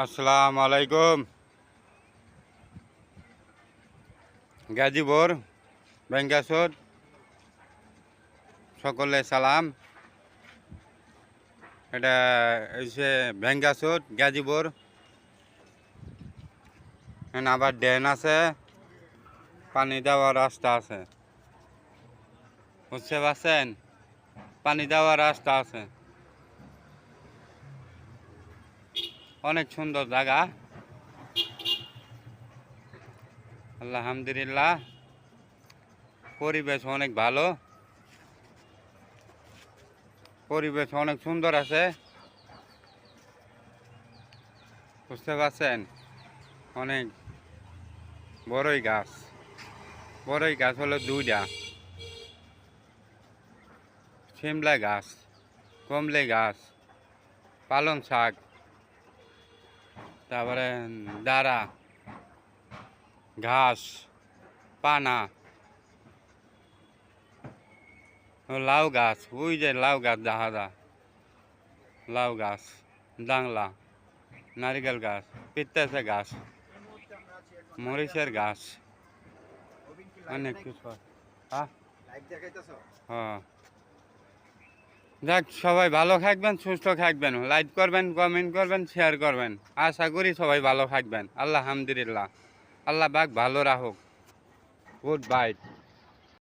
আসসালামু আলাইকুম। গাজীপুর বেঙ্গাসুর সকলে সালাম। এটা হচ্ছে বেঙ্গাসুর গাজীপুর। এখানে আবার ড্রেন আছে, পানি দেওয়ার রাস্তা আছে, বুঝতে পারছেন? পানি দেওয়ার রাস্তা আছে। অনেক সুন্দর জায়গা, আলহামদুলিল্লাহ। পরিবেশ অনেক ভালো, পরিবেশ অনেক সুন্দর আছে, বুঝতে পারছেন? অনেক বড়ই গাছ, বড়ই গাছ হলো দুইটা, শিমলা গাছ, কমলা গাছ, পালং শাক, তারপরে দাঁড়া ঘাস, পানা, লাউ গাছ, ওই যে লাউ গাছ দেখা যা, লাউ গাছ, জাংলা, নারিকেল গাছ, পিত্তাসা গাছ, মরিচের গাছ, অনেক কিছু। হ্যাঁ, যাক, সবাই ভালো থাকবেন, সুস্থ থাকবেন, লাইক করবেন, কমেন্ট করবেন, শেয়ার করবেন। আশা করি সবাই ভালো থাকবেন। আলহামদুলিল্লাহ, আল্লাহ পাক ভালো রাখুক। Good bye.